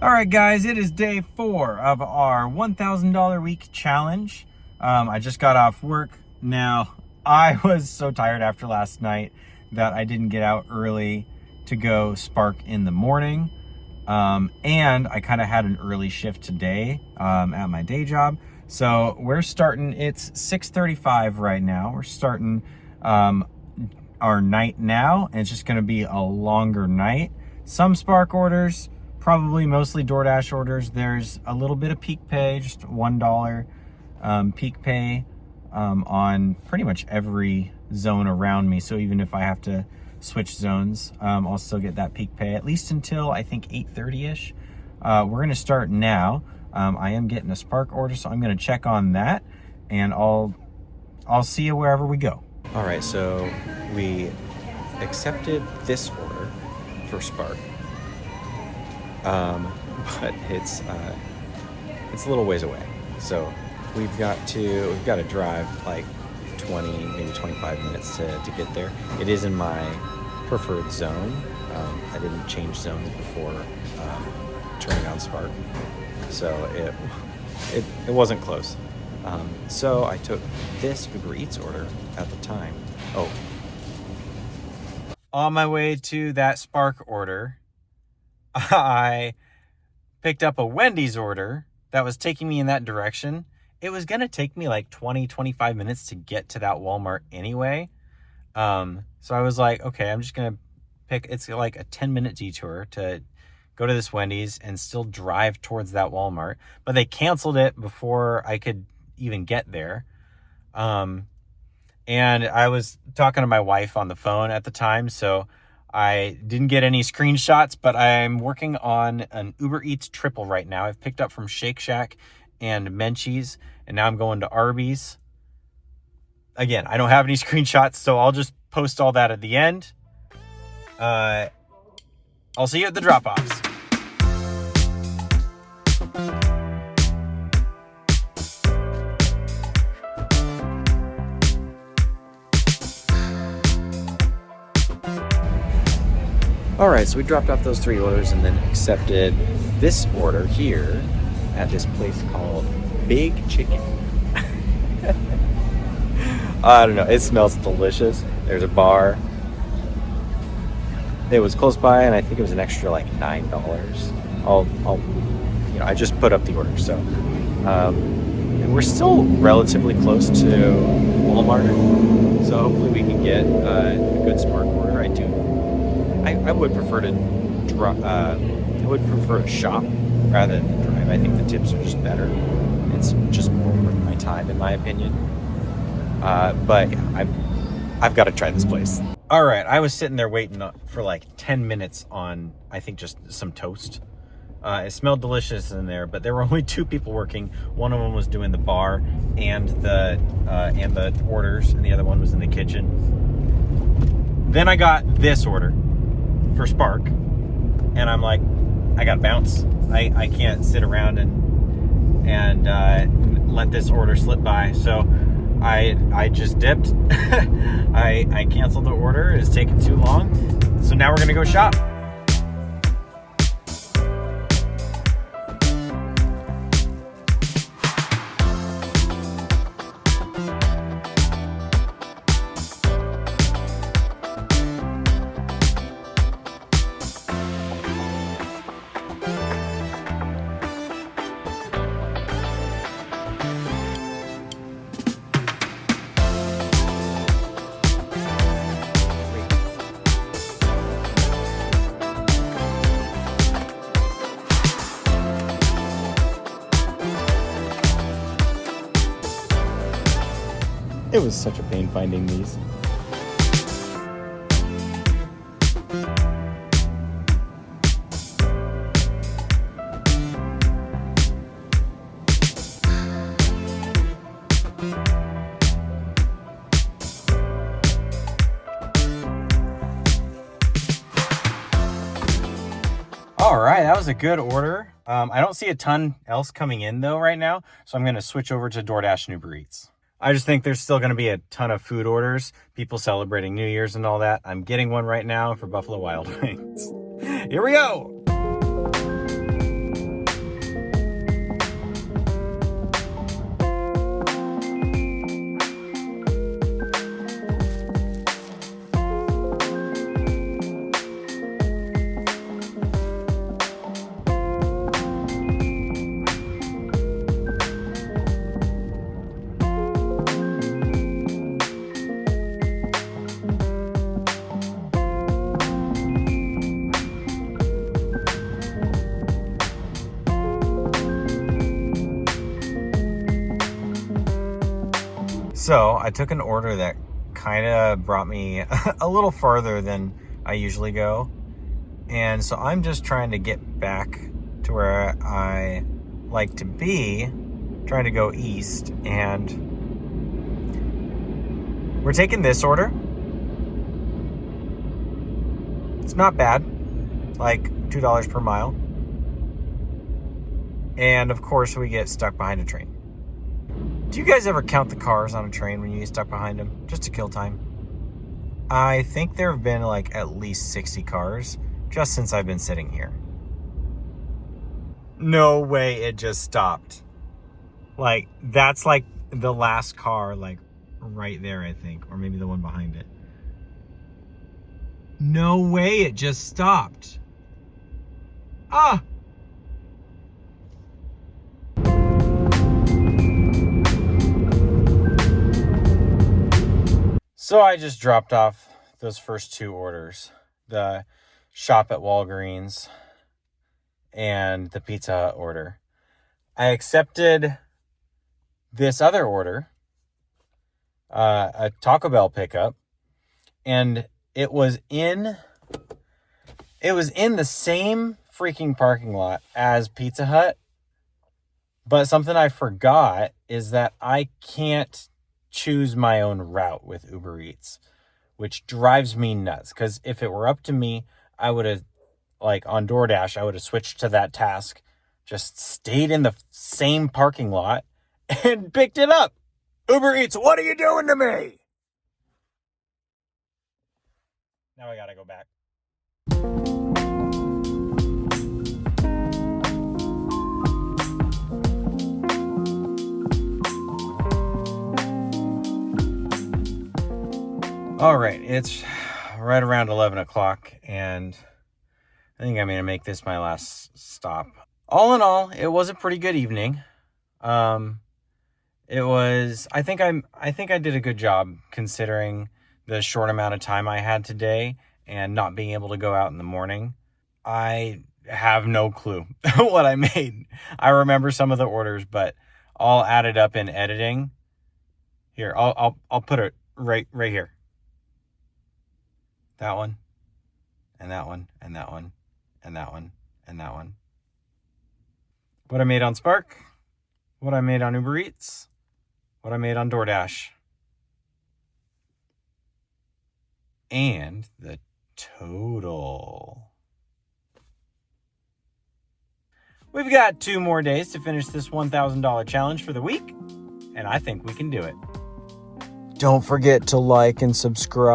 All right, guys, it is day 4 of our $1,000 week challenge. I just got off work. Now, I was so tired after last night that I didn't get out early to go Spark in the morning. And I kind of had an early shift today at my day job. So we're starting, it's 6:35 right now. We're starting our night now, and it's just gonna be a longer night. Some Spark orders, probably mostly DoorDash orders. There's a little bit of peak pay, just $1 peak pay on pretty much every zone around me. So even if I have to switch zones, I'll still get that peak pay, at least until I think 8:30-ish. We're gonna start now. I am getting a Spark order, so I'm gonna check on that, and I'll see you wherever we go. All right, so we accepted this order for Spark. But it's a little ways away. So we've got to drive like 20, maybe 25 minutes to get there. It is in my preferred zone. I didn't change zones before turning on Spark. So it wasn't close. So I took this Uber Eats order at the time. Oh. On my way to that Spark order, I picked up a Wendy's order that was taking me in that direction. It was going to take me like 20, 25 minutes to get to that Walmart anyway. So I was like, okay, I'm just going to it's like a 10-minute detour to go to this Wendy's and still drive towards that Walmart. But they canceled it before I could even get there. And I was talking to my wife on the phone at the time, so I didn't get any screenshots, but I'm working on an Uber Eats triple right now. I've picked up from Shake Shack and Menchie's, and now I'm going to Arby's. Again, I don't have any screenshots, so I'll just post all that at the end. I'll see you at the drop-offs. All right, so we dropped off those 3 orders and then accepted this order here at this place called Big Chicken. I don't know, it smells delicious. There's a bar. It was close by, and I think it was an extra like $9. I just put up the order, so and we're still relatively close to Walmart, so hopefully we can get a good Spark order. I would prefer to shop rather than drive. I think the tips are just better. It's just more worth my time, in my opinion. But yeah, I've got to try this place. All right, I was sitting there waiting for like 10 minutes on, I think, just some toast. It smelled delicious in there, but there were only 2 people working. One of them was doing the bar and the orders, and the other one was in the kitchen. Then I got this order for Spark, and I'm like, I gotta bounce. I can't sit around and let this order slip by. So I just dipped. I canceled the order. It's taking too long. So now we're gonna go shop. It was such a pain finding these. All right, that was a good order. I don't see a ton else coming in though right now, so I'm going to switch over to DoorDash and Uber Eats. I just think there's still going to be a ton of food orders, people celebrating New Year's and all that. I'm getting one right now for Buffalo Wild Wings. Here we go. So I took an order that kind of brought me a little farther than I usually go. And so I'm just trying to get back to where I like to be, trying to go east. And we're taking this order. It's not bad, like $2 per mile. And of course we get stuck behind a train. Do you guys ever count the cars on a train when you get stuck behind them, just to kill time? I think there have been like at least 60 cars just since I've been sitting here. No way it just stopped. Like, that's like the last car, like right there, I think, or maybe the one behind it. No way it just stopped. Ah! So I just dropped off those first two orders, the shop at Walgreens and the Pizza Hut order. I accepted this other order, a Taco Bell pickup, and it was in the same freaking parking lot as Pizza Hut. But something I forgot is that I can't choose my own route with Uber Eats, which drives me nuts. Because if it were up to me, I would have, like on DoorDash, I would have switched to that task, just stayed in the same parking lot and picked it up. Uber Eats, what are you doing to me? Now I gotta go back. All right, it's right around 11 o'clock, and I think I'm going to make this my last stop. All in all, it was a pretty good evening. It was, I think I did a good job considering the short amount of time I had today and not being able to go out in the morning. I have no clue what I made. I remember some of the orders, but all added up in editing. Here, I'll put it right here. That one, and that one, and that one, and that one, and that one. What I made on Spark, what I made on Uber Eats, what I made on DoorDash, and the total. We've got 2 more days to finish this $1,000 challenge for the week, and I think we can do it. Don't forget to like and subscribe.